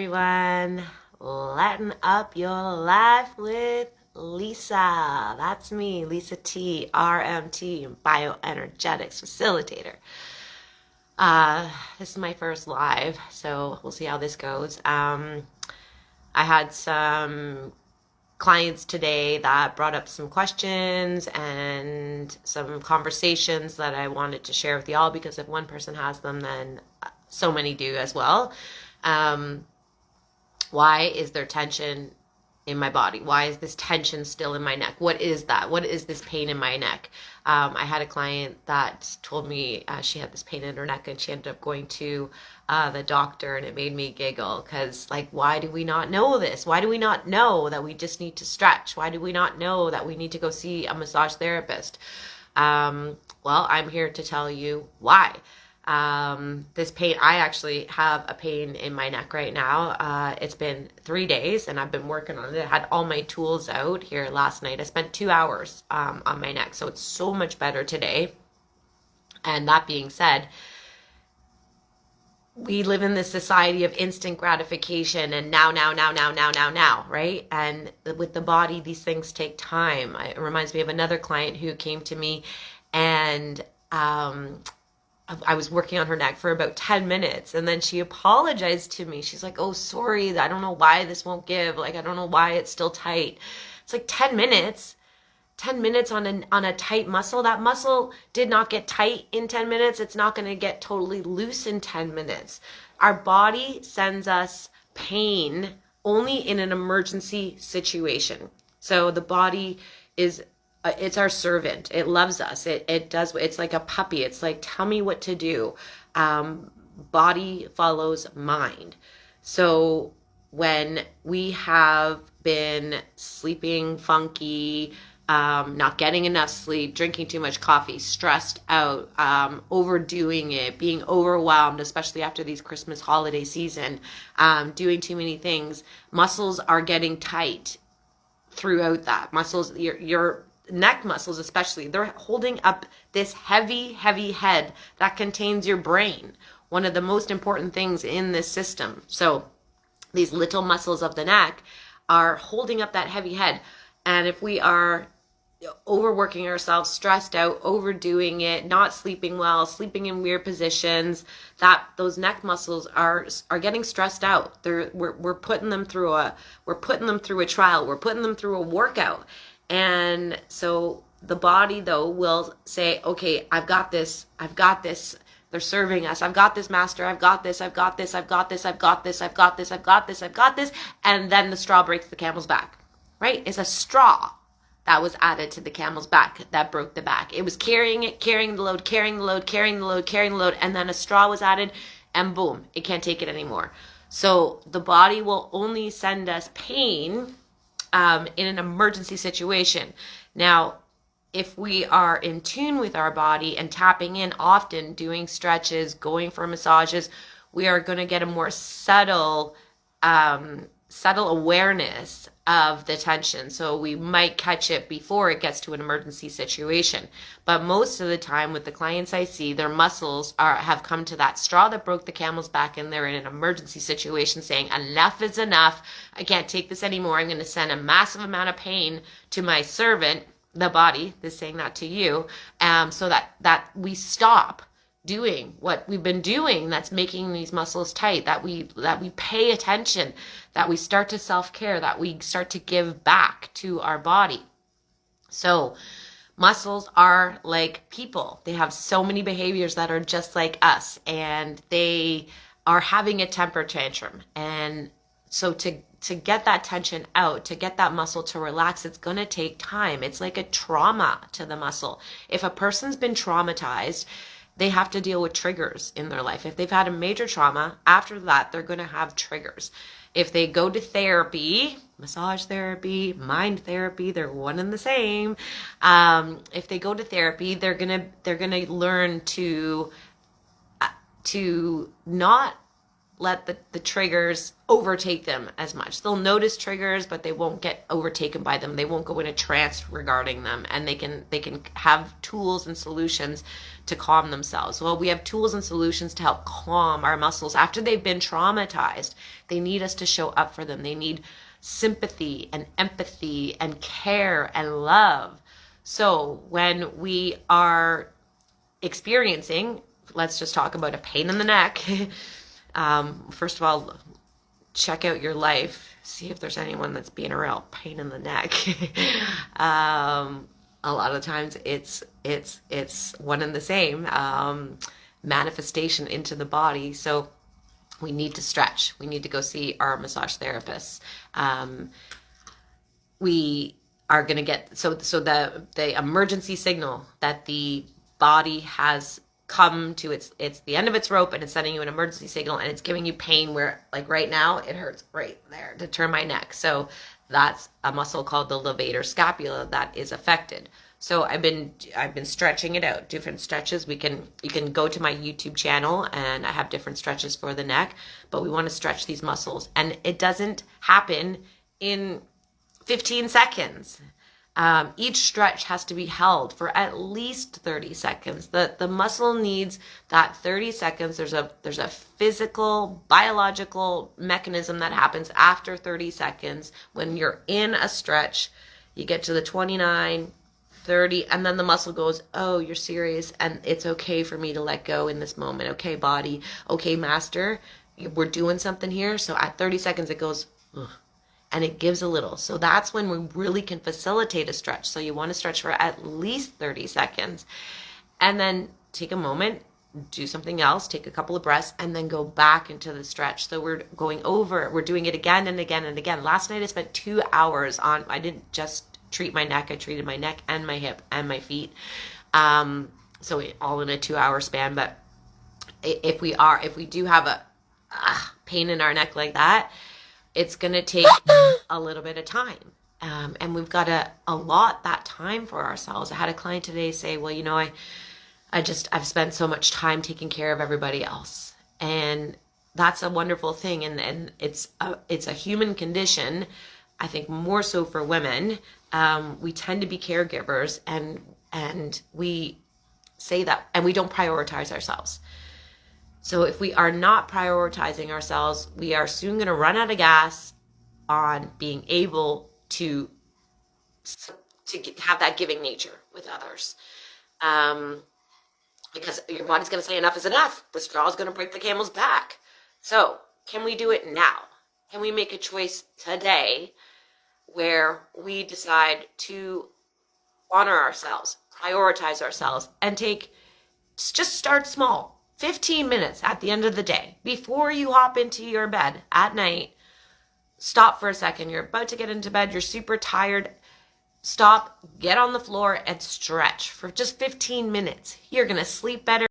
everyone. Lighten up your life with Lisa. That's me, Lisa T RMT Bioenergetics Facilitator. This is my first live, so we'll see how this goes. I had some clients today that brought up some questions and some conversations that I wanted to share with y'all, because if one person has them, then so many do as well. Why is there tension in my body? Why is this tension still in my neck? What is that? What is this pain in my neck? I had a client that told me she had this pain in her neck, and she ended up going to the doctor, and it made me giggle, because why do we not know this? Why do we not know that we just need to stretch? Why do we not know that we need to go see a massage therapist? Well, I'm here to tell you why. This pain, I actually have a pain in my neck right now. It's been 3 days and I've been working on it. I had all my tools out here last night. I spent 2 hours on my neck, so it's so much better today. And that being said, we live in this society of instant gratification and now, right? And with the body, these things take time. It reminds me of another client who came to me, and I was working on her neck for about 10 minutes, and then she apologized to me. She's like, "Oh, sorry, I don't know why this won't give. I don't know why it's still tight." It's 10 minutes. 10 minutes on a tight muscle. That muscle did not get tight in 10 minutes. It's not going to get totally loose in 10 minutes. Our body sends us pain only in an emergency situation. So the body is it's our servant. It loves us. It does. It's like a puppy. It's like, tell me what to do. Body follows mind. So when we have been sleeping funky, not getting enough sleep, drinking too much coffee, stressed out, overdoing it, being overwhelmed, especially after these Christmas holiday season, doing too many things, muscles are getting tight throughout that. Muscles, your neck muscles especially, they're holding up this heavy head that contains your brain, one of the most important things in this system. So these little muscles of the neck are holding up that heavy head. And if we are overworking ourselves, stressed out, overdoing it, not sleeping well, sleeping in weird positions, that those neck muscles are getting stressed out. We're putting them through a trial. We're putting them through a workout. And so the body, though, will say, okay, I've got this. They're serving us. I've got this, master. I've got this. And then the straw breaks the camel's back, right? It's a straw that was added to the camel's back that broke the back. It was carrying the load, and then a straw was added, and boom, it can't take it anymore. So the body will only send us pain in an emergency situation. Now, if we are in tune with our body and tapping in often, doing stretches, going for massages, we are going to get a more subtle awareness of the tension. So we might catch it before it gets to an emergency situation. But most of the time with the clients I see, their muscles have come to that straw that broke the camel's back, and they're in an emergency situation saying, enough is enough. I can't take this anymore. I'm going to send a massive amount of pain to my servant. The body is saying that to you, so that we stop doing what we've been doing that's making these muscles tight, that we pay attention, that we start to self-care, that we start to give back to our body. So muscles are like people. They have so many behaviors that are just like us, and they are having a temper tantrum. And so to get that tension out, to get that muscle to relax, it's going to take time. It's like a trauma to the muscle. If a person's been traumatized, they have to deal with triggers in their life. If they've had a major trauma, after that, they're going to have triggers. If they go to therapy, massage therapy, mind therapy, they're one and the same. If they go to therapy, they're gonna learn to not let the triggers overtake them as much. They'll notice triggers, but they won't get overtaken by them. They won't go in a trance regarding them, and they can have tools and solutions to calm themselves. Well, we have tools and solutions to help calm our muscles after they've been traumatized. They need us to show up for them. They need sympathy and empathy and care and love. So when we are experiencing, let's just talk about a pain in the neck. First of all, check out your life. See if there's anyone that's being a real pain in the neck. A lot of times it's one and the same manifestation into the body. So we need to stretch. We need to go see our massage therapists. We are going to get, so the emergency signal that the body has come to it's the end of its rope, and it's sending you an emergency signal, and it's giving you pain where, like right now, it hurts right there to turn my neck. So that's a muscle called the levator scapula that is affected. So I've been stretching it out, different stretches. You can go to my YouTube channel, and I have different stretches for the neck, but we want to stretch these muscles, and it doesn't happen in 15 seconds. Each stretch has to be held for at least 30 seconds. The muscle needs that 30 seconds. There's a physical, biological mechanism that happens after 30 seconds. When you're in a stretch, you get to the 29, 30, and then the muscle goes, oh, you're serious, and it's okay for me to let go in this moment. Okay, body. Okay, master, we're doing something here. So at 30 seconds, it goes, ugh, and it gives a little. So that's when we really can facilitate a stretch. So you want to stretch for at least 30 seconds, and then take a moment, do something else, take a couple of breaths, and then go back into the stretch. So we're doing it again and again and again. Last night I spent 2 hours I didn't just treat my neck, I treated my neck and my hip and my feet. So all in a 2-hour span. But if we do have a pain in our neck like that, it's going to take a little bit of time. And we've got to allot that time for ourselves. I had a client today say, well, I've spent so much time taking care of everybody else. And that's a wonderful thing. And it's a human condition. I think more so for women. We tend to be caregivers, and we say that, and we don't prioritize ourselves. So if we are not prioritizing ourselves, we are soon going to run out of gas on being able to have that giving nature with others. Because your body's going to say enough is enough. The straw is going to break the camel's back. So can we do it now? Can we make a choice today where we decide to honor ourselves, prioritize ourselves, and just start small. 15 minutes at the end of the day, before you hop into your bed at night, stop for a second. You're about to get into bed. You're super tired. Stop, get on the floor, and stretch for just 15 minutes. You're going to sleep better.